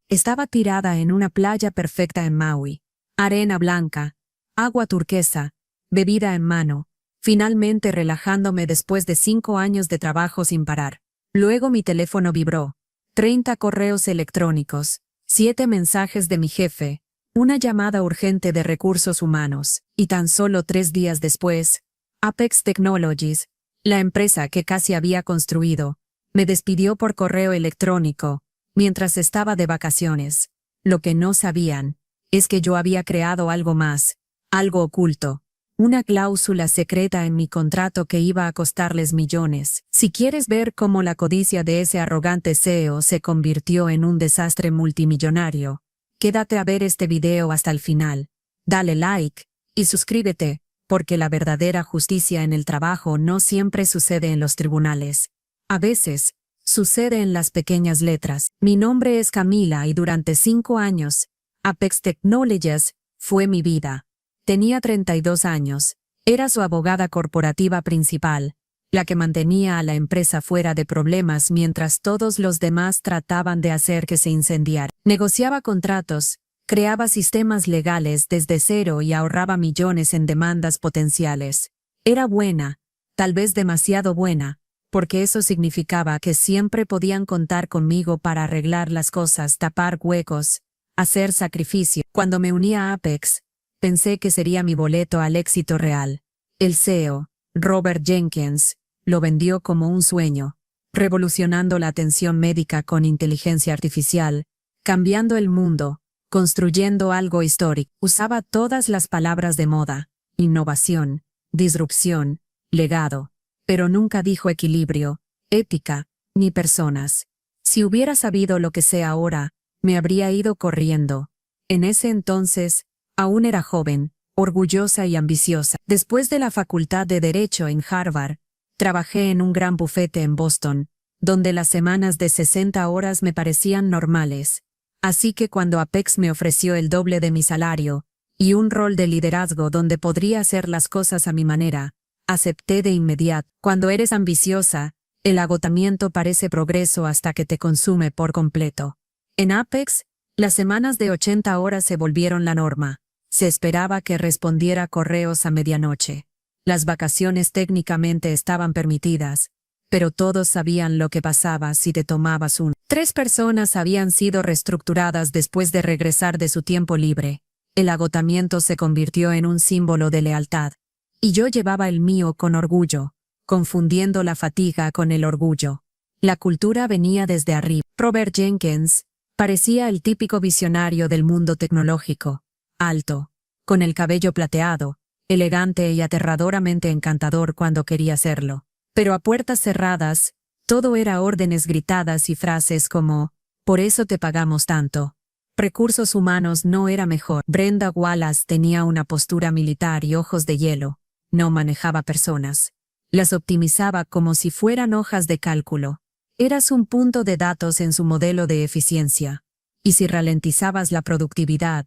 Estaba tirada en una playa perfecta en Maui. Arena blanca, agua turquesa, bebida en mano, finalmente relajándome después de 5 años de trabajo sin parar. Luego mi teléfono vibró. 30 correos electrónicos, 7 mensajes de mi jefe, una llamada urgente de recursos humanos, y tan solo 3 días después, Apex Technologies, la empresa que casi había construido, me despidió por correo electrónico, mientras estaba de vacaciones. Lo que no sabían es que yo había creado algo más, algo oculto, una cláusula secreta en mi contrato que iba a costarles millones. Si quieres ver cómo la codicia de ese arrogante CEO se convirtió en un desastre multimillonario, quédate a ver este video hasta el final. Dale like y suscríbete, porque la verdadera justicia en el trabajo no siempre sucede en los tribunales. A veces, sucede en las pequeñas letras. Mi nombre es Camila y durante 5 años, Apex Technologies fue mi vida. Tenía 32 años. Era su abogada corporativa principal, la que mantenía a la empresa fuera de problemas mientras todos los demás trataban de hacer que se incendiara. Negociaba contratos, creaba sistemas legales desde cero y ahorraba millones en demandas potenciales. Era buena, tal vez demasiado buena, porque eso significaba que siempre podían contar conmigo para arreglar las cosas, tapar huecos, hacer sacrificio. Cuando me uní a Apex, pensé que sería mi boleto al éxito real. El CEO, Robert Jenkins, lo vendió como un sueño, revolucionando la atención médica con inteligencia artificial, cambiando el mundo, construyendo algo histórico. Usaba todas las palabras de moda: innovación, disrupción, legado, pero nunca dijo equilibrio, ética, ni personas. Si hubiera sabido lo que sé ahora, me habría ido corriendo. En ese entonces, aún era joven, orgullosa y ambiciosa. Después de la Facultad de Derecho en Harvard, trabajé en un gran bufete en Boston, donde las semanas de 60 horas me parecían normales. Así que cuando Apex me ofreció el doble de mi salario, y un rol de liderazgo donde podría hacer las cosas a mi manera, acepté de inmediato. Cuando eres ambiciosa, el agotamiento parece progreso hasta que te consume por completo. En Apex, las semanas de 80 horas se volvieron la norma. Se esperaba que respondiera correos a medianoche. Las vacaciones técnicamente estaban permitidas, pero todos sabían lo que pasaba si te tomabas un. 3 personas habían sido reestructuradas después de regresar de su tiempo libre. El agotamiento se convirtió en un símbolo de lealtad. Y yo llevaba el mío con orgullo, confundiendo la fatiga con el orgullo. La cultura venía desde arriba. Robert Jenkins parecía el típico visionario del mundo tecnológico, alto, con el cabello plateado, elegante y aterradoramente encantador cuando quería serlo. Pero a puertas cerradas, todo era órdenes gritadas y frases como: por eso te pagamos tanto. Recursos humanos no era mejor. Brenda Wallace tenía una postura militar y ojos de hielo. No manejaba personas. Las optimizaba como si fueran hojas de cálculo. Eras un punto de datos en su modelo de eficiencia. Y si ralentizabas la productividad,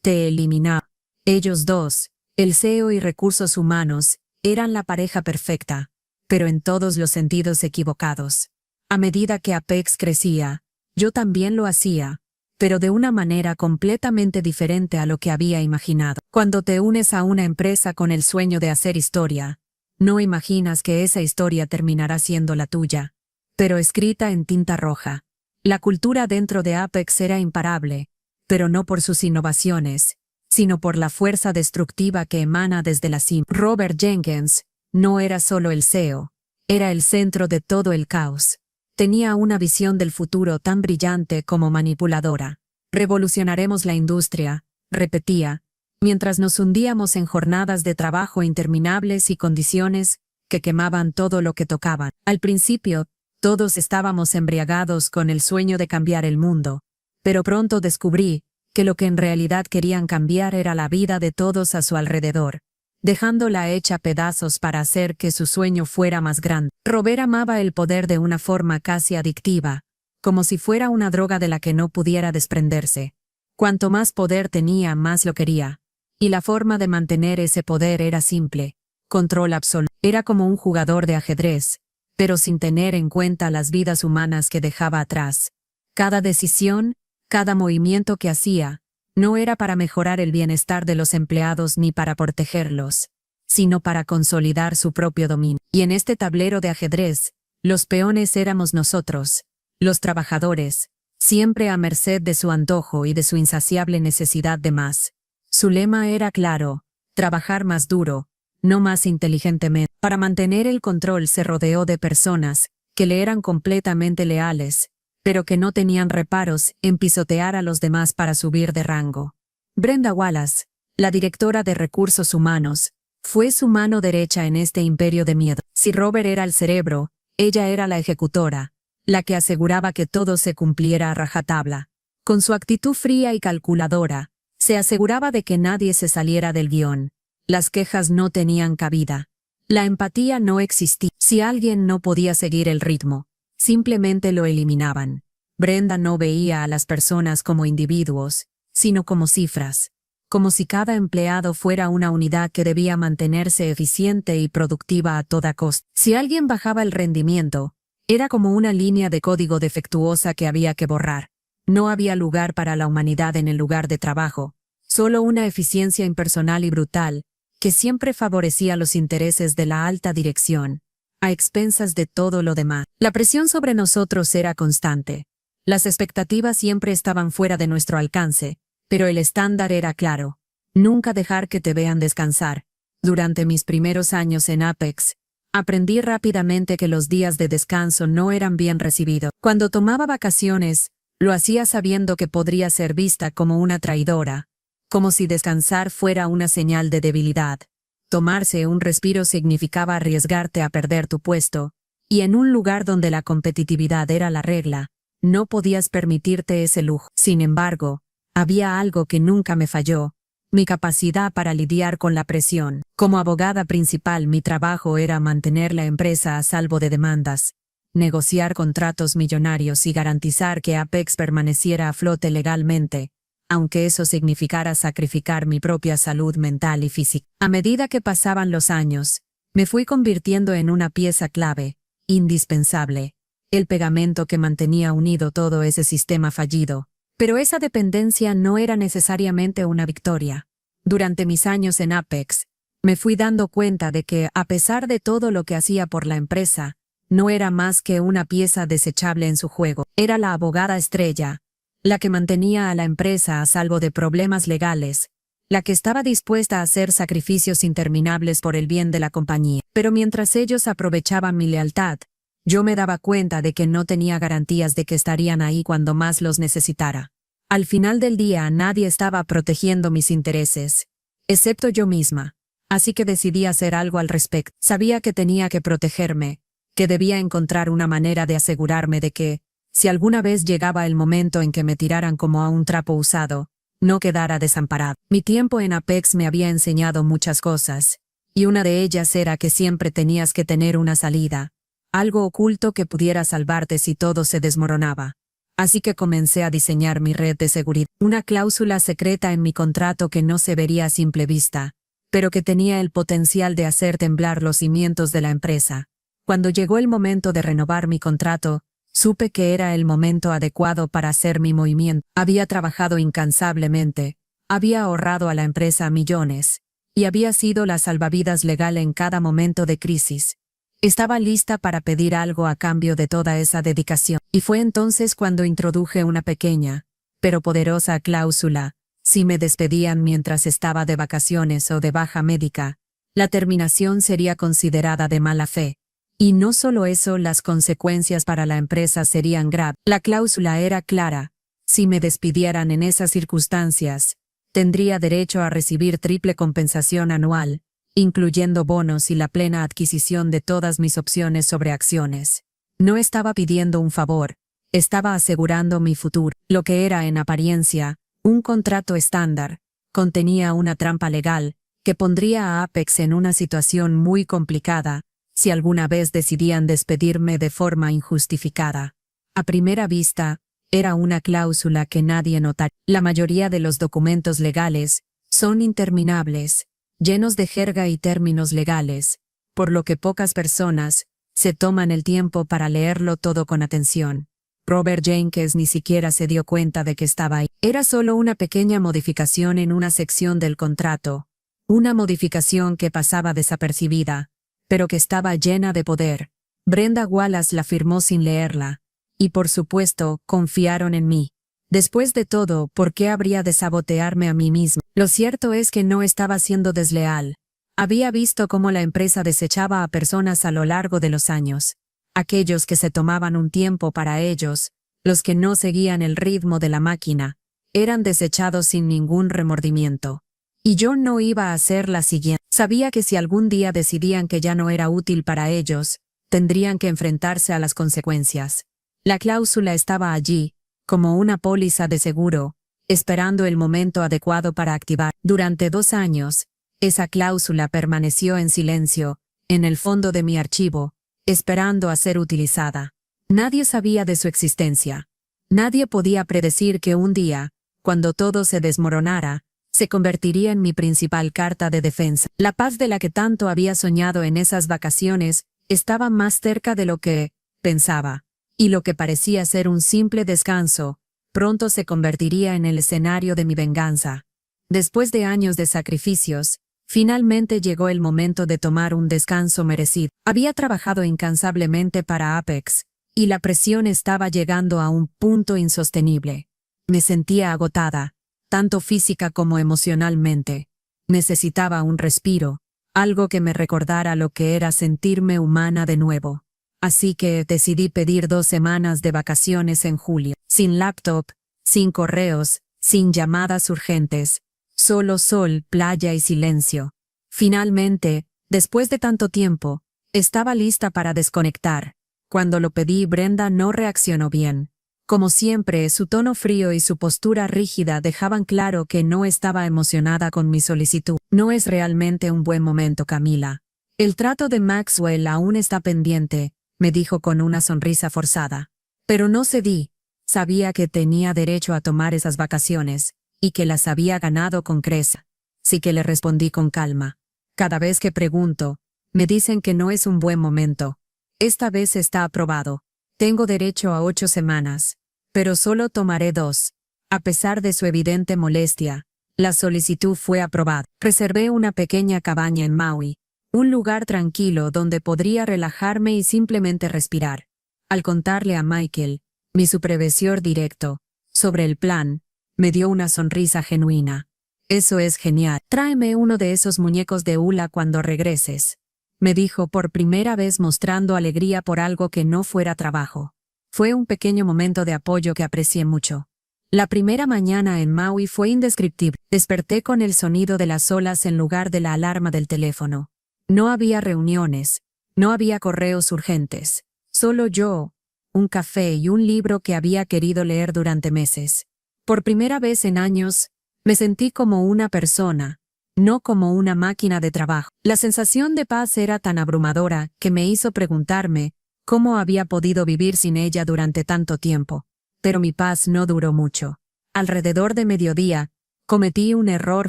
te eliminaba. Ellos dos, el CEO y recursos humanos, eran la pareja perfecta, pero en todos los sentidos equivocados. A medida que Apex crecía, yo también lo hacía, pero de una manera completamente diferente a lo que había imaginado. Cuando te unes a una empresa con el sueño de hacer historia, no imaginas que esa historia terminará siendo la tuya, pero escrita en tinta roja. La cultura dentro de Apex era imparable, pero no por sus innovaciones, sino por la fuerza destructiva que emana desde la cima. Robert Jenkins no era solo el CEO, era el centro de todo el caos. Tenía una visión del futuro tan brillante como manipuladora. Revolucionaremos la industria, repetía, mientras nos hundíamos en jornadas de trabajo interminables y condiciones que quemaban todo lo que tocaban. Al principio, todos estábamos embriagados con el sueño de cambiar el mundo, pero pronto descubrí que lo que en realidad querían cambiar era la vida de todos a su alrededor, dejándola hecha pedazos para hacer que su sueño fuera más grande. Robert amaba el poder de una forma casi adictiva, como si fuera una droga de la que no pudiera desprenderse. Cuanto más poder tenía, más lo quería. Y la forma de mantener ese poder era simple: control absoluto. Era como un jugador de ajedrez, pero sin tener en cuenta las vidas humanas que dejaba atrás. Cada decisión, Cada movimiento que hacía no era para mejorar el bienestar de los empleados ni para protegerlos, sino para consolidar su propio dominio. Y en este tablero de ajedrez, los peones éramos nosotros, los trabajadores, siempre a merced de su antojo y de su insaciable necesidad de más. Su lema era claro: trabajar más duro, no más inteligentemente. Para mantener el control se rodeó de personas que le eran completamente leales, pero que no tenían reparos en pisotear a los demás para subir de rango. Brenda Wallace, la directora de Recursos Humanos, fue su mano derecha en este imperio de miedo. Si Robert era el cerebro, ella era la ejecutora, la que aseguraba que todo se cumpliera a rajatabla. Con su actitud fría y calculadora, se aseguraba de que nadie se saliera del guión. Las quejas no tenían cabida. La empatía no existía. Si alguien no podía seguir el ritmo, simplemente lo eliminaban. Brenda no veía a las personas como individuos, sino como cifras, como si cada empleado fuera una unidad que debía mantenerse eficiente y productiva a toda costa. Si alguien bajaba el rendimiento, era como una línea de código defectuosa que había que borrar. No había lugar para la humanidad en el lugar de trabajo, solo una eficiencia impersonal y brutal, que siempre favorecía los intereses de la alta dirección, a expensas de todo lo demás. La presión sobre nosotros era constante. Las expectativas siempre estaban fuera de nuestro alcance, pero el estándar era claro: nunca dejar que te vean descansar. Durante mis primeros años en Apex, aprendí rápidamente que los días de descanso no eran bien recibidos. Cuando tomaba vacaciones, lo hacía sabiendo que podría ser vista como una traidora, como si descansar fuera una señal de debilidad. Tomarse un respiro significaba arriesgarte a perder tu puesto, y en un lugar donde la competitividad era la regla, no podías permitirte ese lujo. Sin embargo, había algo que nunca me falló: mi capacidad para lidiar con la presión. Como abogada principal, mi trabajo era mantener la empresa a salvo de demandas, negociar contratos millonarios y garantizar que Apex permaneciera a flote legalmente, aunque eso significara sacrificar mi propia salud mental y física. A medida que pasaban los años, me fui convirtiendo en una pieza clave, indispensable, el pegamento que mantenía unido todo ese sistema fallido. Pero esa dependencia no era necesariamente una victoria. Durante mis años en Apex, me fui dando cuenta de que, a pesar de todo lo que hacía por la empresa, no era más que una pieza desechable en su juego. Era la abogada estrella, la que mantenía a la empresa a salvo de problemas legales, la que estaba dispuesta a hacer sacrificios interminables por el bien de la compañía. Pero mientras ellos aprovechaban mi lealtad, yo me daba cuenta de que no tenía garantías de que estarían ahí cuando más los necesitara. Al final del día nadie estaba protegiendo mis intereses, excepto yo misma, así que decidí hacer algo al respecto. Sabía que tenía que protegerme, que debía encontrar una manera de asegurarme de que, si alguna vez llegaba el momento en que me tiraran como a un trapo usado, no quedara desamparado. Mi tiempo en Apex me había enseñado muchas cosas, y una de ellas era que siempre tenías que tener una salida, algo oculto que pudiera salvarte si todo se desmoronaba. Así que comencé a diseñar mi red de seguridad, una cláusula secreta en mi contrato que no se vería a simple vista, pero que tenía el potencial de hacer temblar los cimientos de la empresa. Cuando llegó el momento de renovar mi contrato, supe que era el momento adecuado para hacer mi movimiento. Había trabajado incansablemente, había ahorrado a la empresa millones, y había sido la salvavidas legal en cada momento de crisis. Estaba lista para pedir algo a cambio de toda esa dedicación. Y fue entonces cuando introduje una pequeña, pero poderosa cláusula: si me despedían mientras estaba de vacaciones o de baja médica, la terminación sería considerada de mala fe. Y no solo eso, las consecuencias para la empresa serían graves. La cláusula era clara: si me despidieran en esas circunstancias, tendría derecho a recibir triple compensación anual, incluyendo bonos y la plena adquisición de todas mis opciones sobre acciones. No estaba pidiendo un favor, estaba asegurando mi futuro. Lo que era en apariencia un contrato estándar, contenía una trampa legal que pondría a Apex en una situación muy complicada si alguna vez decidían despedirme de forma injustificada. A primera vista, era una cláusula que nadie notaría. La mayoría de los documentos legales son interminables, llenos de jerga y términos legales, por lo que pocas personas se toman el tiempo para leerlo todo con atención. Robert Jenkins ni siquiera se dio cuenta de que estaba ahí. Era solo una pequeña modificación en una sección del contrato. Una modificación que pasaba desapercibida, pero que estaba llena de poder. Brenda Wallace la firmó sin leerla. Y por supuesto, confiaron en mí. Después de todo, ¿por qué habría de sabotearme a mí misma? Lo cierto es que no estaba siendo desleal. Había visto cómo la empresa desechaba a personas a lo largo de los años. Aquellos que se tomaban un tiempo para ellos, los que no seguían el ritmo de la máquina, eran desechados sin ningún remordimiento. Y yo no iba a ser la siguiente. Sabía que si algún día decidían que ya no era útil para ellos, tendrían que enfrentarse a las consecuencias. La cláusula estaba allí, como una póliza de seguro, esperando el momento adecuado para activar. Durante 2 años, esa cláusula permaneció en silencio, en el fondo de mi archivo, esperando a ser utilizada. Nadie sabía de su existencia. Nadie podía predecir que un día, cuando todo se desmoronara, se convertiría en mi principal carta de defensa. La paz de la que tanto había soñado en esas vacaciones estaba más cerca de lo que pensaba, y lo que parecía ser un simple descanso, pronto se convertiría en el escenario de mi venganza. Después de años de sacrificios, finalmente llegó el momento de tomar un descanso merecido. Había trabajado incansablemente para Apex, y la presión estaba llegando a un punto insostenible. Me sentía agotada, tanto física como emocionalmente. Necesitaba un respiro, algo que me recordara lo que era sentirme humana de nuevo. Así que decidí pedir 2 semanas de vacaciones en julio, sin laptop, sin correos, sin llamadas urgentes. Solo sol, playa y silencio. Finalmente, después de tanto tiempo, estaba lista para desconectar. Cuando lo pedí, Brenda no reaccionó bien. Como siempre, su tono frío y su postura rígida dejaban claro que no estaba emocionada con mi solicitud. No es realmente un buen momento, Camila. El trato de Maxwell aún está pendiente, me dijo con una sonrisa forzada. Pero no cedí. Sabía que tenía derecho a tomar esas vacaciones, y que las había ganado con creces. Sí que le respondí con calma. Cada vez que pregunto, me dicen que no es un buen momento. Esta vez está aprobado. Tengo derecho a 8 semanas, pero solo tomaré 2. A pesar de su evidente molestia, la solicitud fue aprobada. Reservé una pequeña cabaña en Maui, un lugar tranquilo donde podría relajarme y simplemente respirar. Al contarle a Michael, mi supervisor directo, sobre el plan, me dio una sonrisa genuina. Eso es genial. Tráeme uno de esos muñecos de hula cuando regreses, me dijo por primera vez mostrando alegría por algo que no fuera trabajo. Fue un pequeño momento de apoyo que aprecié mucho. La primera mañana en Maui fue indescriptible. Desperté con el sonido de las olas en lugar de la alarma del teléfono. No había reuniones, no había correos urgentes. Solo yo, un café y un libro que había querido leer durante meses. Por primera vez en años, me sentí como una persona, no como una máquina de trabajo. La sensación de paz era tan abrumadora que me hizo preguntarme cómo había podido vivir sin ella durante tanto tiempo. Pero mi paz no duró mucho. Alrededor de mediodía, cometí un error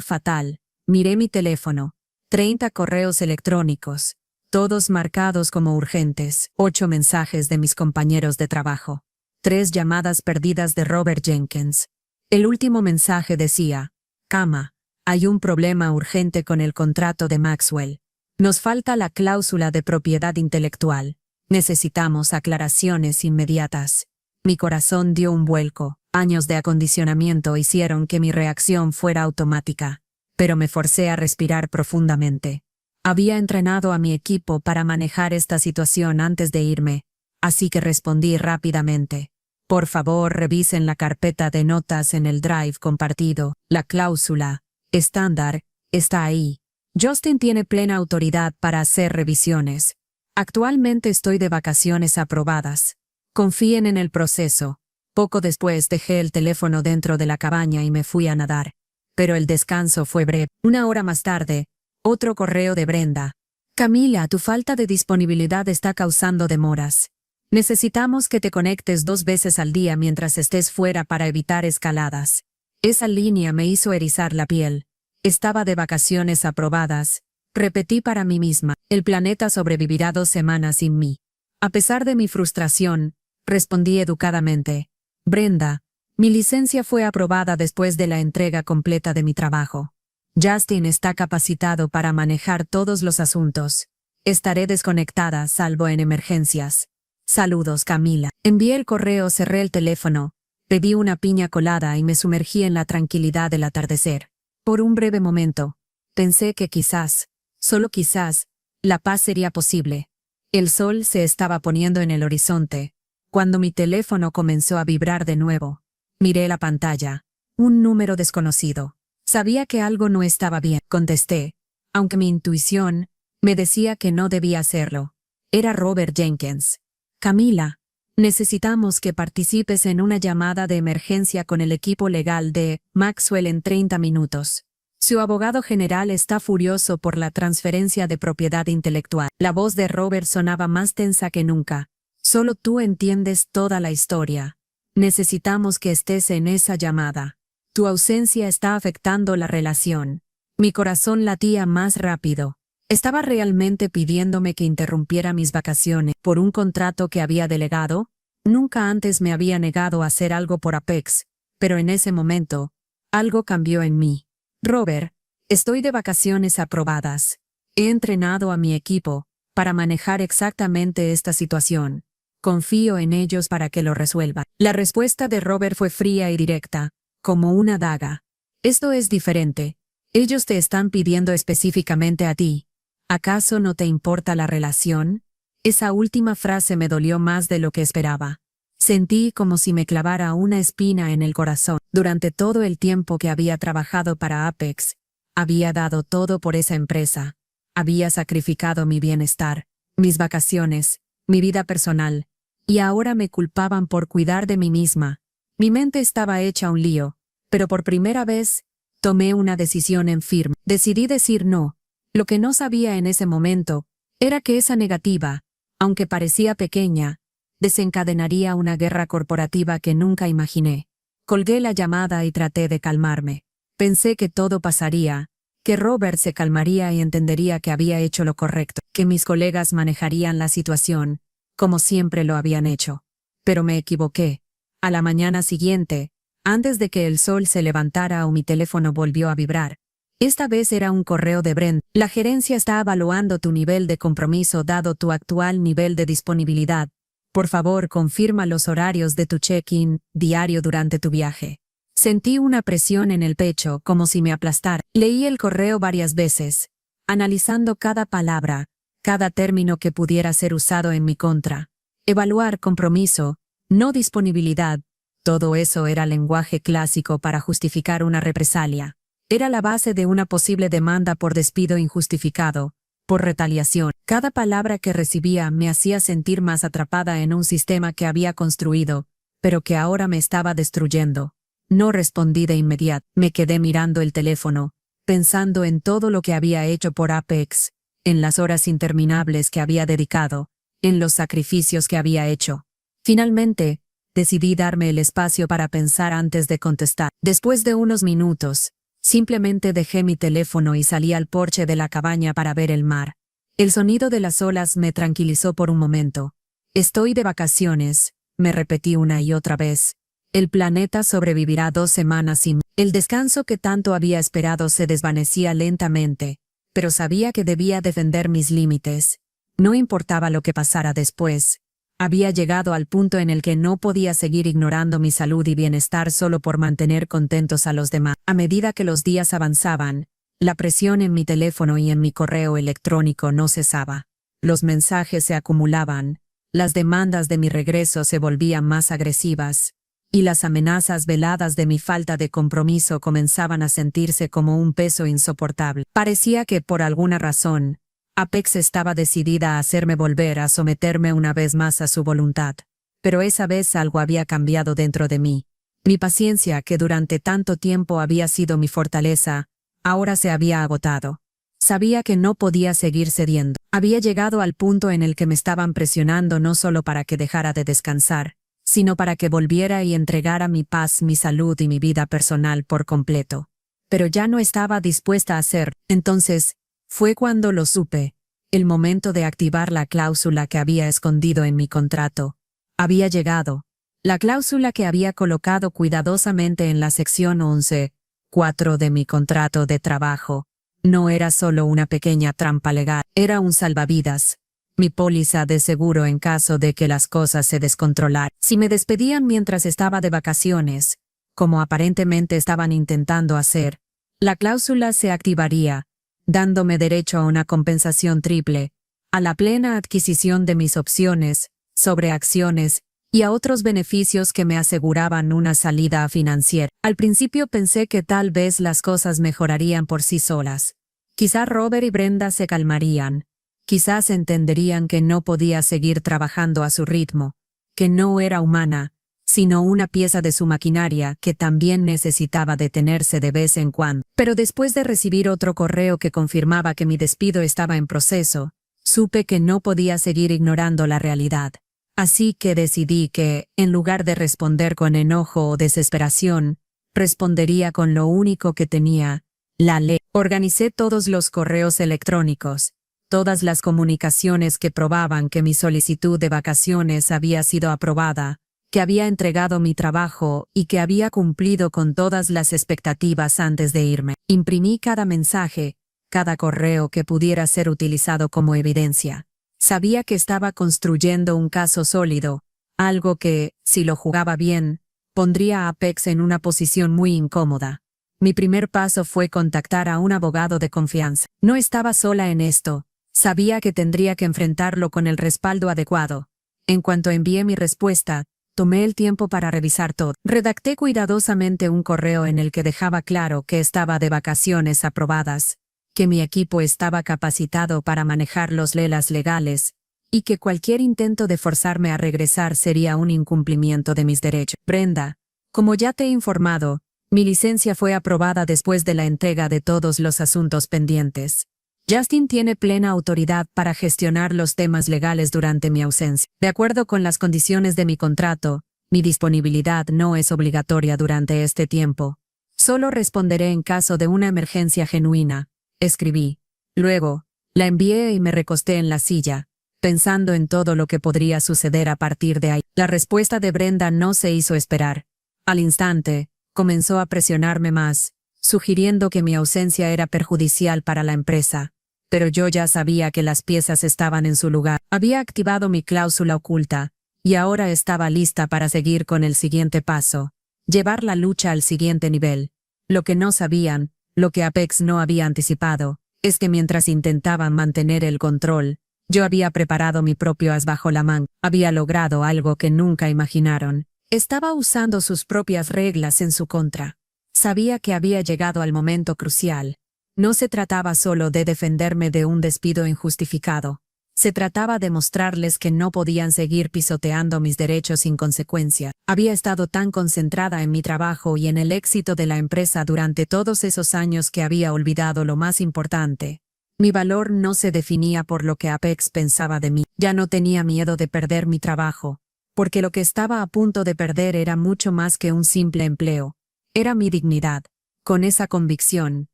fatal. Miré mi teléfono. 30 correos electrónicos, todos marcados como urgentes. 8 mensajes de mis compañeros de trabajo. 3 llamadas perdidas de Robert Jenkins. El último mensaje decía: Cama, hay un problema urgente con el contrato de Maxwell. Nos falta la cláusula de propiedad intelectual. Necesitamos aclaraciones inmediatas. Mi corazón dio un vuelco. Años de acondicionamiento hicieron que mi reacción fuera automática, pero me forcé a respirar profundamente. Había entrenado a mi equipo para manejar esta situación antes de irme, así que respondí rápidamente. Por favor, revisen la carpeta de notas en el drive compartido. La cláusula estándar está ahí. Justin tiene plena autoridad para hacer revisiones. Actualmente estoy de vacaciones aprobadas. Confíen en el proceso. Poco después dejé el teléfono dentro de la cabaña y me fui a nadar. Pero el descanso fue breve. 1 hora más tarde, otro correo de Brenda. Camila, tu falta de disponibilidad está causando demoras. Necesitamos que te conectes 2 veces al día mientras estés fuera para evitar escaladas. Esa línea me hizo erizar la piel. Estaba de vacaciones aprobadas. Repetí para mí misma, el planeta sobrevivirá 2 semanas sin mí. A pesar de mi frustración, respondí educadamente. Brenda, mi licencia fue aprobada después de la entrega completa de mi trabajo. Justin está capacitado para manejar todos los asuntos. Estaré desconectada salvo en emergencias. Saludos, Camila. Envié el correo, cerré el teléfono, pedí una piña colada y me sumergí en la tranquilidad del atardecer. Por un breve momento, pensé que quizás, solo quizás, la paz sería posible. El sol se estaba poniendo en el horizonte, cuando mi teléfono comenzó a vibrar de nuevo. Miré la pantalla. Un número desconocido. Sabía que algo no estaba bien. Contesté, aunque mi intuición me decía que no debía hacerlo. Era Robert Jenkins. Camila, necesitamos que participes en una llamada de emergencia con el equipo legal de Maxwell en 30 minutos. Su abogado general está furioso por la transferencia de propiedad intelectual. La voz de Robert sonaba más tensa que nunca. Solo tú entiendes toda la historia. Necesitamos que estés en esa llamada. Tu ausencia está afectando la relación. Mi corazón latía más rápido. ¿Estaba realmente pidiéndome que interrumpiera mis vacaciones por un contrato que había delegado? Nunca antes me había negado a hacer algo por Apex, pero en ese momento, algo cambió en mí. Robert, estoy de vacaciones aprobadas. He entrenado a mi equipo para manejar exactamente esta situación. Confío en ellos para que lo resuelvan. La respuesta de Robert fue fría y directa, como una daga. Esto es diferente. Ellos te están pidiendo específicamente a ti. ¿Acaso no te importa la relación? Esa última frase me dolió más de lo que esperaba. Sentí como si me clavara una espina en el corazón. Durante todo el tiempo que había trabajado para Apex, había dado todo por esa empresa. Había sacrificado mi bienestar, mis vacaciones, mi vida personal, y ahora me culpaban por cuidar de mí misma. Mi mente estaba hecha un lío, pero por primera vez, tomé una decisión en firme. Decidí decir no. Lo que no sabía en ese momento era que esa negativa, aunque parecía pequeña, desencadenaría una guerra corporativa que nunca imaginé. Colgué la llamada y traté de calmarme. Pensé que todo pasaría, que Robert se calmaría y entendería que había hecho lo correcto, que mis colegas manejarían la situación, como siempre lo habían hecho. Pero me equivoqué. A la mañana siguiente, antes de que el sol se levantara, mi teléfono volvió a vibrar. Esta vez era un correo de Brent. La gerencia está evaluando tu nivel de compromiso dado tu actual nivel de disponibilidad. Por favor, confirma los horarios de tu check-in diario durante tu viaje. Sentí una presión en el pecho, como si me aplastara. Leí el correo varias veces, analizando cada palabra, cada término que pudiera ser usado en mi contra. Evaluar compromiso, no disponibilidad. Todo eso era lenguaje clásico para justificar una represalia. Era la base de una posible demanda por despido injustificado, por retaliación. Cada palabra que recibía me hacía sentir más atrapada en un sistema que había construido, pero que ahora me estaba destruyendo. No respondí de inmediato. Me quedé mirando el teléfono, pensando en todo lo que había hecho por Apex, en las horas interminables que había dedicado, en los sacrificios que había hecho. Finalmente, decidí darme el espacio para pensar antes de contestar. Después de unos minutos, simplemente dejé mi teléfono y salí al porche de la cabaña para ver el mar. El sonido de las olas me tranquilizó por un momento. Estoy de vacaciones, me repetí una y otra vez. El planeta sobrevivirá 2 semanas sin mí. El descanso que tanto había esperado se desvanecía lentamente, pero sabía que debía defender mis límites. No importaba lo que pasara después. Había llegado al punto en el que no podía seguir ignorando mi salud y bienestar solo por mantener contentos a los demás. A medida que los días avanzaban, la presión en mi teléfono y en mi correo electrónico no cesaba. Los mensajes se acumulaban, las demandas de mi regreso se volvían más agresivas, y las amenazas veladas de mi falta de compromiso comenzaban a sentirse como un peso insoportable. Parecía que, por alguna razón, Apex estaba decidida a hacerme volver a someterme una vez más a su voluntad. Pero esa vez algo había cambiado dentro de mí. Mi paciencia, que durante tanto tiempo había sido mi fortaleza, ahora se había agotado. Sabía que no podía seguir cediendo. Había llegado al punto en el que me estaban presionando no solo para que dejara de descansar, sino para que volviera y entregara mi paz, mi salud y mi vida personal por completo. Pero ya no estaba dispuesta a hacerlo. Entonces, fue cuando lo supe, el momento de activar la cláusula que había escondido en mi contrato. Había llegado. La cláusula que había colocado cuidadosamente en la sección 11.4 de mi contrato de trabajo no era solo una pequeña trampa legal, era un salvavidas. Mi póliza de seguro en caso de que las cosas se descontrolaran. Si me despedían mientras estaba de vacaciones, como aparentemente estaban intentando hacer, la cláusula se activaría, dándome derecho a una compensación triple, a la plena adquisición de mis opciones sobre acciones y a otros beneficios que me aseguraban una salida financiera. Al principio pensé que tal vez las cosas mejorarían por sí solas. Quizá Robert y Brenda se calmarían. Quizás entenderían que no podía seguir trabajando a su ritmo, que no era humana, sino una pieza de su maquinaria que también necesitaba detenerse de vez en cuando. Pero después de recibir otro correo que confirmaba que mi despido estaba en proceso, supe que no podía seguir ignorando la realidad. Así que decidí que, en lugar de responder con enojo o desesperación, respondería con lo único que tenía, la ley. Organicé todos los correos electrónicos, todas las comunicaciones que probaban que mi solicitud de vacaciones había sido aprobada, que había entregado mi trabajo y que había cumplido con todas las expectativas antes de irme. Imprimí cada mensaje, cada correo que pudiera ser utilizado como evidencia. Sabía que estaba construyendo un caso sólido, algo que, si lo jugaba bien, pondría a Apex en una posición muy incómoda. Mi primer paso fue contactar a un abogado de confianza. No estaba sola en esto. Sabía que tendría que enfrentarlo con el respaldo adecuado. En cuanto envié mi respuesta, tomé el tiempo para revisar todo. Redacté cuidadosamente un correo en el que dejaba claro que estaba de vacaciones aprobadas, que mi equipo estaba capacitado para manejar los lelas legales, y que cualquier intento de forzarme a regresar sería un incumplimiento de mis derechos. Brenda, como ya te he informado, mi licencia fue aprobada después de la entrega de todos los asuntos pendientes. Justin tiene plena autoridad para gestionar los temas legales durante mi ausencia. De acuerdo con las condiciones de mi contrato, mi disponibilidad no es obligatoria durante este tiempo. Solo responderé en caso de una emergencia genuina, escribí. Luego, la envié y me recosté en la silla, pensando en todo lo que podría suceder a partir de ahí. La respuesta de Brenda no se hizo esperar. Al instante, comenzó a presionarme más, sugiriendo que mi ausencia era perjudicial para la empresa. Pero yo ya sabía que las piezas estaban en su lugar. Había activado mi cláusula oculta, y ahora estaba lista para seguir con el siguiente paso, llevar la lucha al siguiente nivel. Lo que no sabían, lo que Apex no había anticipado, es que mientras intentaban mantener el control, yo había preparado mi propio as bajo la manga. Había logrado algo que nunca imaginaron. Estaba usando sus propias reglas en su contra. Sabía que había llegado al momento crucial. No se trataba solo de defenderme de un despido injustificado. Se trataba de mostrarles que no podían seguir pisoteando mis derechos sin consecuencia. Había estado tan concentrada en mi trabajo y en el éxito de la empresa durante todos esos años que había olvidado lo más importante. Mi valor no se definía por lo que Apex pensaba de mí. Ya no tenía miedo de perder mi trabajo, porque lo que estaba a punto de perder era mucho más que un simple empleo. Era mi dignidad. Con esa convicción,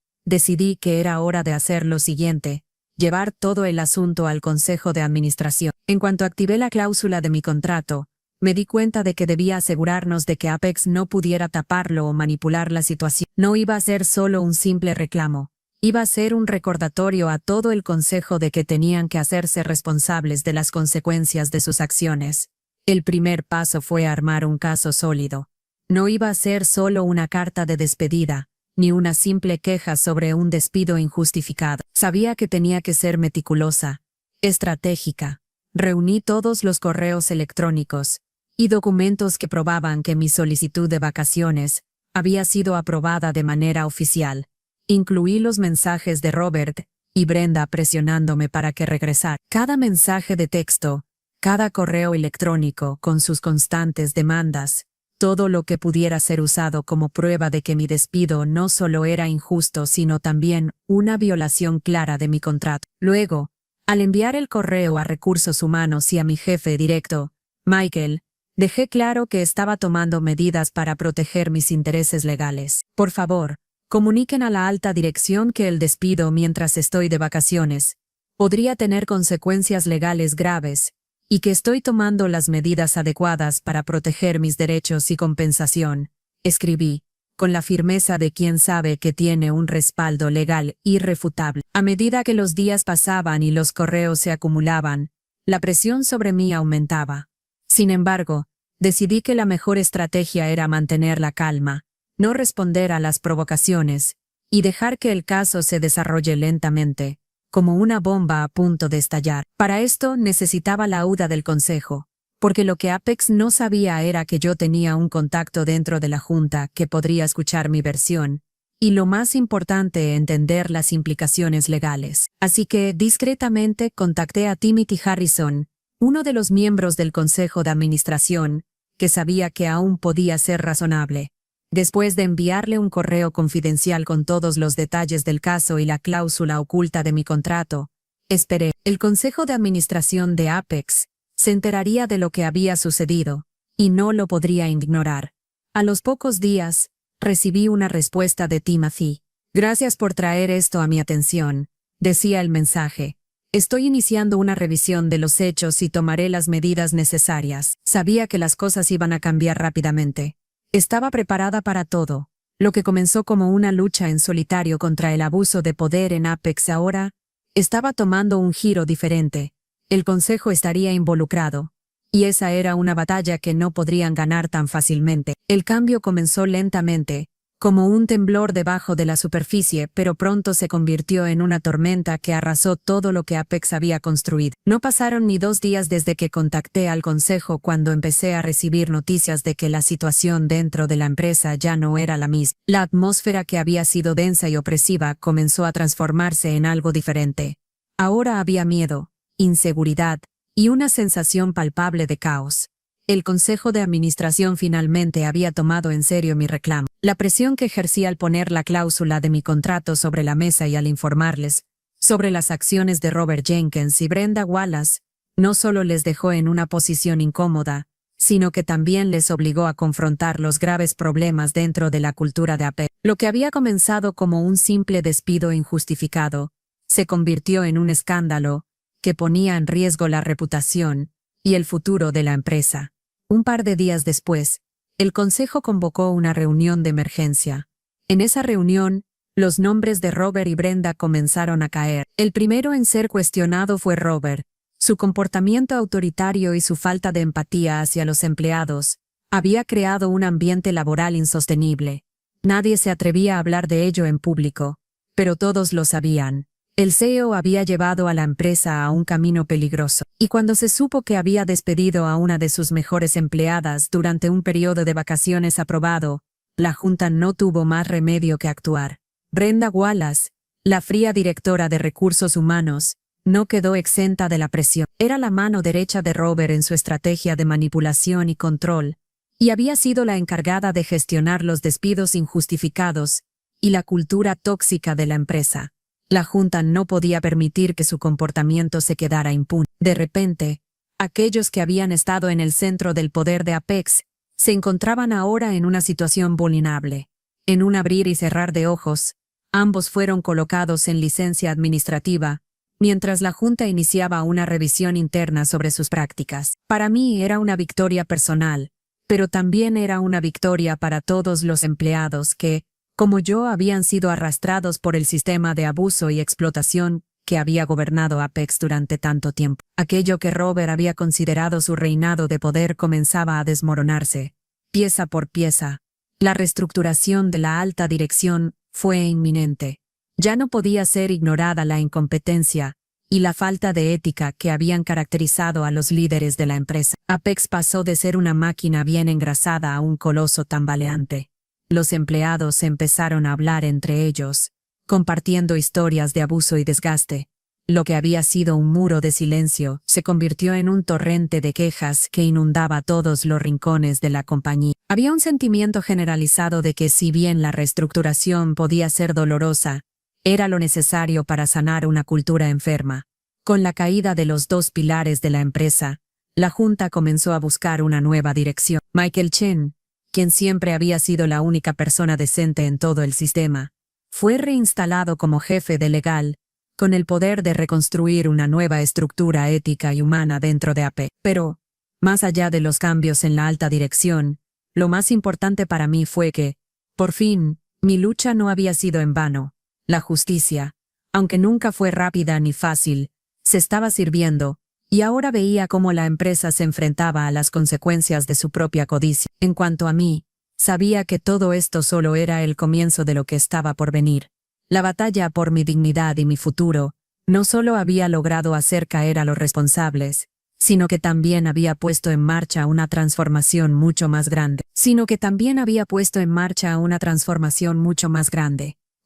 decidí que era hora de hacer lo siguiente: llevar todo el asunto al Consejo de Administración. En cuanto activé la cláusula de mi contrato, me di cuenta de que debía asegurarnos de que Apex no pudiera taparlo o manipular la situación. No iba a ser solo un simple reclamo. Iba a ser un recordatorio a todo el Consejo de que tenían que hacerse responsables de las consecuencias de sus acciones. El primer paso fue armar un caso sólido. No iba a ser solo una carta de despedida, ni una simple queja sobre un despido injustificado. Sabía que tenía que ser meticulosa, estratégica. Reuní todos los correos electrónicos y documentos que probaban que mi solicitud de vacaciones había sido aprobada de manera oficial. Incluí los mensajes de Robert y Brenda presionándome para que regresara. Cada mensaje de texto, cada correo electrónico con sus constantes demandas, todo lo que pudiera ser usado como prueba de que mi despido no solo era injusto sino también una violación clara de mi contrato. Luego, al enviar el correo a Recursos Humanos y a mi jefe directo, Michael, dejé claro que estaba tomando medidas para proteger mis intereses legales. Por favor, comuniquen a la alta dirección que el despido mientras estoy de vacaciones podría tener consecuencias legales graves y que estoy tomando las medidas adecuadas para proteger mis derechos y compensación, escribí, con la firmeza de quien sabe que tiene un respaldo legal irrefutable. A medida que los días pasaban y los correos se acumulaban, la presión sobre mí aumentaba. Sin embargo, decidí que la mejor estrategia era mantener la calma, no responder a las provocaciones, y dejar que el caso se desarrolle lentamente, como una bomba a punto de estallar. Para esto necesitaba la ayuda del Consejo, porque lo que Apex no sabía era que yo tenía un contacto dentro de la Junta que podría escuchar mi versión, y lo más importante, entender las implicaciones legales. Así que, discretamente, contacté a Timothy Harrison, uno de los miembros del Consejo de Administración, que sabía que aún podía ser razonable. Después de enviarle un correo confidencial con todos los detalles del caso y la cláusula oculta de mi contrato, esperé. El Consejo de Administración de Apex se enteraría de lo que había sucedido, y no lo podría ignorar. A los pocos días, recibí una respuesta de Timothy. Gracias por traer esto a mi atención, decía el mensaje. Estoy iniciando una revisión de los hechos y tomaré las medidas necesarias. Sabía que las cosas iban a cambiar rápidamente. Estaba preparada para todo. Lo que comenzó como una lucha en solitario contra el abuso de poder en Apex ahora estaba tomando un giro diferente. El Consejo estaría involucrado, y esa era una batalla que no podrían ganar tan fácilmente. El cambio comenzó lentamente, como un temblor debajo de la superficie, pero pronto se convirtió en una tormenta que arrasó todo lo que Apex había construido. No pasaron ni 2 días desde que contacté al Consejo cuando empecé a recibir noticias de que la situación dentro de la empresa ya no era la misma. La atmósfera que había sido densa y opresiva comenzó a transformarse en algo diferente. Ahora había miedo, inseguridad y una sensación palpable de caos. El Consejo de Administración finalmente había tomado en serio mi reclamo. La presión que ejercí al poner la cláusula de mi contrato sobre la mesa y al informarles sobre las acciones de Robert Jenkins y Brenda Wallace no solo les dejó en una posición incómoda, sino que también les obligó a confrontar los graves problemas dentro de la cultura de Apex. Lo que había comenzado como un simple despido injustificado se convirtió en un escándalo que ponía en riesgo la reputación y el futuro de la empresa. Un par de días después, el Consejo convocó una reunión de emergencia. En esa reunión, los nombres de Robert y Brenda comenzaron a caer. El primero en ser cuestionado fue Robert. Su comportamiento autoritario y su falta de empatía hacia los empleados había creado un ambiente laboral insostenible. Nadie se atrevía a hablar de ello en público, pero todos lo sabían. El CEO había llevado a la empresa a un camino peligroso, y cuando se supo que había despedido a una de sus mejores empleadas durante un periodo de vacaciones aprobado, la Junta no tuvo más remedio que actuar. Brenda Wallace, la fría directora de recursos humanos, no quedó exenta de la presión. Era la mano derecha de Robert en su estrategia de manipulación y control, y había sido la encargada de gestionar los despidos injustificados y la cultura tóxica de la empresa. La Junta no podía permitir que su comportamiento se quedara impune. De repente, aquellos que habían estado en el centro del poder de Apex se encontraban ahora en una situación vulnerable. En un abrir y cerrar de ojos, ambos fueron colocados en licencia administrativa, mientras la Junta iniciaba una revisión interna sobre sus prácticas. Para mí era una victoria personal, pero también era una victoria para todos los empleados que, como yo, habían sido arrastrados por el sistema de abuso y explotación que había gobernado Apex durante tanto tiempo. Aquello que Robert había considerado su reinado de poder comenzaba a desmoronarse, pieza por pieza. La reestructuración de la alta dirección fue inminente. Ya no podía ser ignorada la incompetencia y la falta de ética que habían caracterizado a los líderes de la empresa. Apex pasó de ser una máquina bien engrasada a un coloso tambaleante. Los empleados empezaron a hablar entre ellos, compartiendo historias de abuso y desgaste. Lo que había sido un muro de silencio se convirtió en un torrente de quejas que inundaba todos los rincones de la compañía. Había un sentimiento generalizado de que si bien la reestructuración podía ser dolorosa, era lo necesario para sanar una cultura enferma. Con la caída de los 2 pilares de la empresa, la Junta comenzó a buscar una nueva dirección. Michael Chen, quien siempre había sido la única persona decente en todo el sistema, fue reinstalado como jefe de legal, con el poder de reconstruir una nueva estructura ética y humana dentro de AP. Pero, más allá de los cambios en la alta dirección, lo más importante para mí fue que, por fin, mi lucha no había sido en vano. La justicia, aunque nunca fue rápida ni fácil, se estaba sirviendo, y ahora veía cómo la empresa se enfrentaba a las consecuencias de su propia codicia. En cuanto a mí, sabía que todo esto solo era el comienzo de lo que estaba por venir. La batalla por mi dignidad y mi futuro no solo había logrado hacer caer a los responsables, sino que también había puesto en marcha una transformación mucho más grande.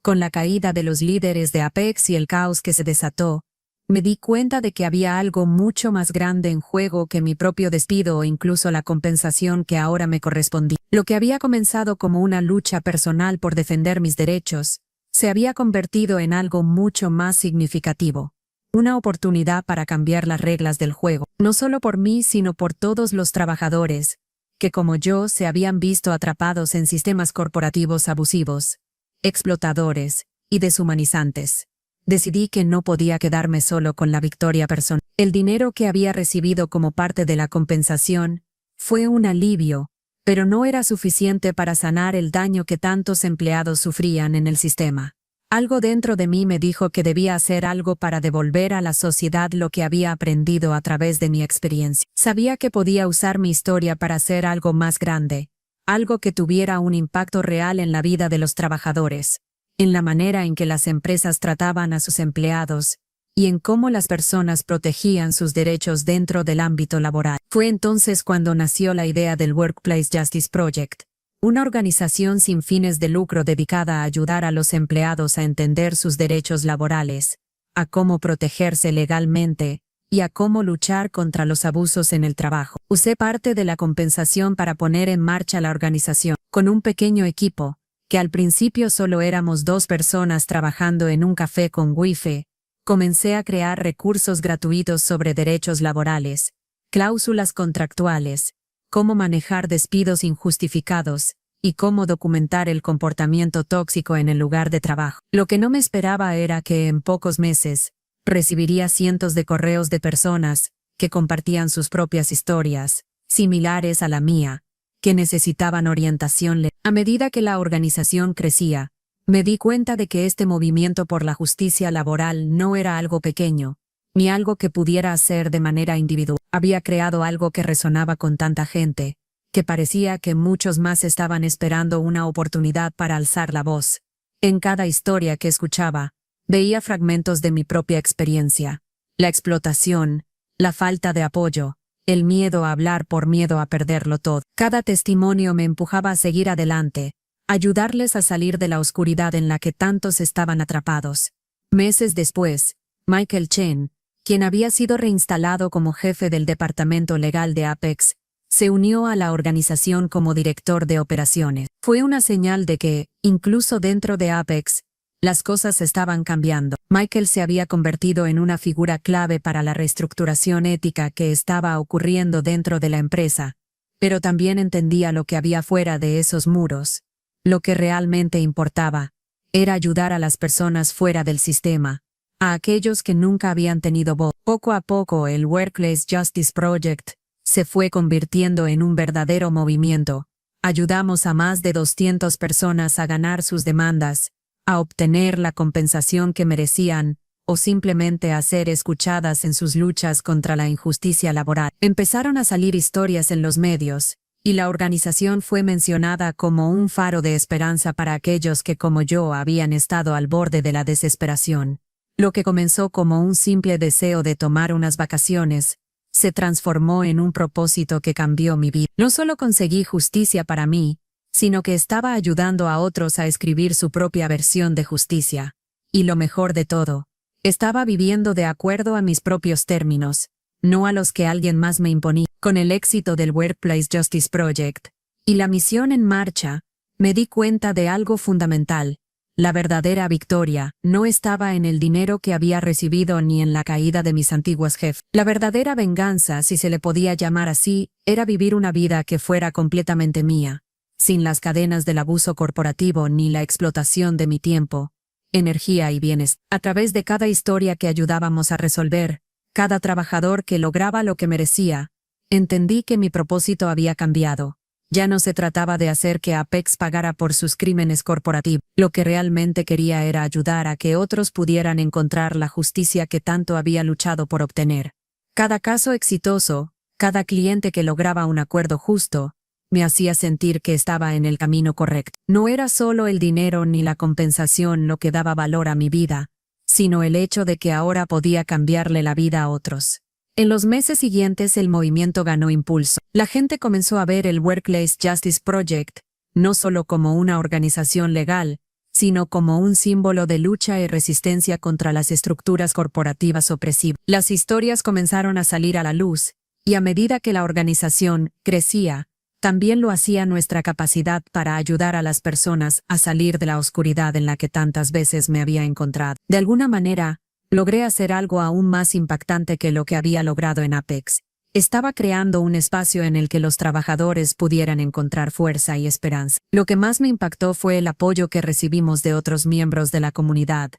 Con la caída de los líderes de Apex y el caos que se desató, me di cuenta de que había algo mucho más grande en juego que mi propio despido o incluso la compensación que ahora me correspondía. Lo que había comenzado como una lucha personal por defender mis derechos, se había convertido en algo mucho más significativo. Una oportunidad para cambiar las reglas del juego, no solo por mí sino por todos los trabajadores, que como yo se habían visto atrapados en sistemas corporativos abusivos, explotadores y deshumanizantes. Decidí que no podía quedarme solo con la victoria personal. El dinero que había recibido como parte de la compensación fue un alivio, pero no era suficiente para sanar el daño que tantos empleados sufrían en el sistema. Algo dentro de mí me dijo que debía hacer algo para devolver a la sociedad lo que había aprendido a través de mi experiencia. Sabía que podía usar mi historia para hacer algo más grande, algo que tuviera un impacto real en la vida de los trabajadores, en la manera en que las empresas trataban a sus empleados y en cómo las personas protegían sus derechos dentro del ámbito laboral. Fue entonces cuando nació la idea del Workplace Justice Project, una organización sin fines de lucro dedicada a ayudar a los empleados a entender sus derechos laborales, a cómo protegerse legalmente y a cómo luchar contra los abusos en el trabajo. Usé parte de la compensación para poner en marcha la organización, con un pequeño equipo, que al principio solo éramos 2 personas trabajando en un café con wifi. Comencé a crear recursos gratuitos sobre derechos laborales, cláusulas contractuales, cómo manejar despidos injustificados y cómo documentar el comportamiento tóxico en el lugar de trabajo. Lo que no me esperaba era que en pocos meses recibiría cientos de correos de personas que compartían sus propias historias, similares a la mía, que necesitaban orientación legal. A medida que la organización crecía, me di cuenta de que este movimiento por la justicia laboral no era algo pequeño, ni algo que pudiera hacer de manera individual. Había creado algo que resonaba con tanta gente, que parecía que muchos más estaban esperando una oportunidad para alzar la voz. En cada historia que escuchaba, veía fragmentos de mi propia experiencia, la explotación, la falta de apoyo, el miedo a hablar por miedo a perderlo todo. Cada testimonio me empujaba a seguir adelante, ayudarles a salir de la oscuridad en la que tantos estaban atrapados. Meses después, Michael Chen, quien había sido reinstalado como jefe del departamento legal de Apex, se unió a la organización como director de operaciones. Fue una señal de que, incluso dentro de Apex, las cosas estaban cambiando. Michael se había convertido en una figura clave para la reestructuración ética que estaba ocurriendo dentro de la empresa, pero también entendía lo que había fuera de esos muros. Lo que realmente importaba era ayudar a las personas fuera del sistema, a aquellos que nunca habían tenido voz. Poco a poco el Workplace Justice Project se fue convirtiendo en un verdadero movimiento. Ayudamos a más de 200 personas a ganar sus demandas, a obtener la compensación que merecían, o simplemente a ser escuchadas en sus luchas contra la injusticia laboral. Empezaron a salir historias en los medios, y la organización fue mencionada como un faro de esperanza para aquellos que como yo habían estado al borde de la desesperación. Lo que comenzó como un simple deseo de tomar unas vacaciones, se transformó en un propósito que cambió mi vida. No solo conseguí justicia para mí, sino que estaba ayudando a otros a escribir su propia versión de justicia. Y lo mejor de todo, estaba viviendo de acuerdo a mis propios términos, no a los que alguien más me imponía. Con el éxito del Workplace Justice Project y la misión en marcha, me di cuenta de algo fundamental. La verdadera victoria no estaba en el dinero que había recibido ni en la caída de mis antiguos jefes. La verdadera venganza, si se le podía llamar así, era vivir una vida que fuera completamente mía, sin las cadenas del abuso corporativo ni la explotación de mi tiempo. energía y bienestar. A través de cada historia que ayudábamos a resolver, cada trabajador que lograba lo que merecía, entendí que mi propósito había cambiado. Ya no se trataba de hacer que Apex pagara por sus crímenes corporativos. Lo que realmente quería era ayudar a que otros pudieran encontrar la justicia que tanto había luchado por obtener. Cada caso exitoso, cada cliente que lograba un acuerdo justo, me hacía sentir que estaba en el camino correcto. No era solo el dinero ni la compensación lo que daba valor a mi vida, sino el hecho de que ahora podía cambiarle la vida a otros. En los meses siguientes el movimiento ganó impulso. La gente comenzó a ver el Workplace Justice Project no solo como una organización legal, sino como un símbolo de lucha y resistencia contra las estructuras corporativas opresivas. Las historias comenzaron a salir a la luz, y a medida que la organización crecía, también lo hacía nuestra capacidad para ayudar a las personas a salir de la oscuridad en la que tantas veces me había encontrado. De alguna manera, logré hacer algo aún más impactante que lo que había logrado en Apex. Estaba creando un espacio en el que los trabajadores pudieran encontrar fuerza y esperanza. Lo que más me impactó fue el apoyo que recibimos de otros miembros de la comunidad,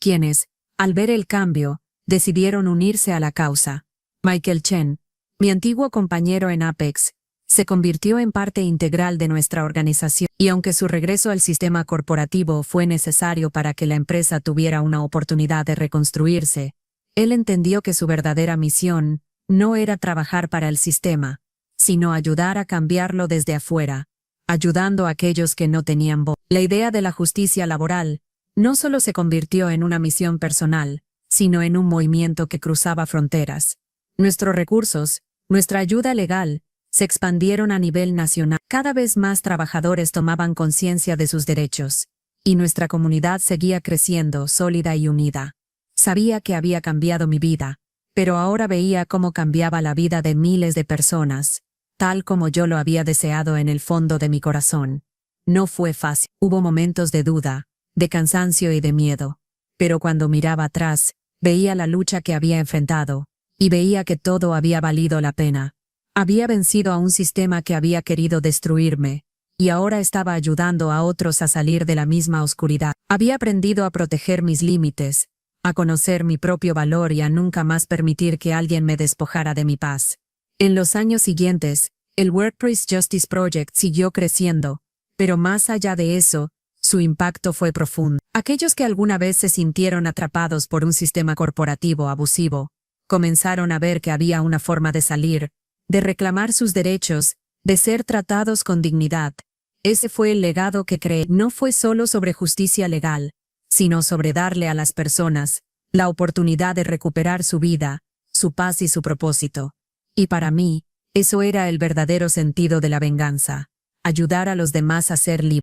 quienes, al ver el cambio, decidieron unirse a la causa. Michael Chen, mi antiguo compañero en Apex, se convirtió en parte integral de nuestra organización, y aunque su regreso al sistema corporativo fue necesario para que la empresa tuviera una oportunidad de reconstruirse, él entendió que su verdadera misión no era trabajar para el sistema, sino ayudar a cambiarlo desde afuera, ayudando a aquellos que no tenían voz. La idea de la justicia laboral no solo se convirtió en una misión personal, sino en un movimiento que cruzaba fronteras. Nuestros recursos, nuestra ayuda legal, se expandieron a nivel nacional. Cada vez más trabajadores tomaban conciencia de sus derechos, y nuestra comunidad seguía creciendo sólida y unida. Sabía que había cambiado mi vida, pero ahora veía cómo cambiaba la vida de miles de personas, tal como yo lo había deseado en el fondo de mi corazón. No fue fácil. Hubo momentos de duda, de cansancio y de miedo, pero cuando miraba atrás, veía la lucha que había enfrentado, y veía que todo había valido la pena. Había vencido a un sistema que había querido destruirme, y ahora estaba ayudando a otros a salir de la misma oscuridad. Había aprendido a proteger mis límites, a conocer mi propio valor y a nunca más permitir que alguien me despojara de mi paz. En los años siguientes, el Workplace Justice Project siguió creciendo, pero más allá de eso, su impacto fue profundo. Aquellos que alguna vez se sintieron atrapados por un sistema corporativo abusivo, comenzaron a ver que había una forma de salir, de reclamar sus derechos, de ser tratados con dignidad. Ese fue el legado que creé. No fue solo sobre justicia legal, sino sobre darle a las personas la oportunidad de recuperar su vida, su paz y su propósito. Y para mí, eso era el verdadero sentido de la venganza, ayudar a los demás a ser libres.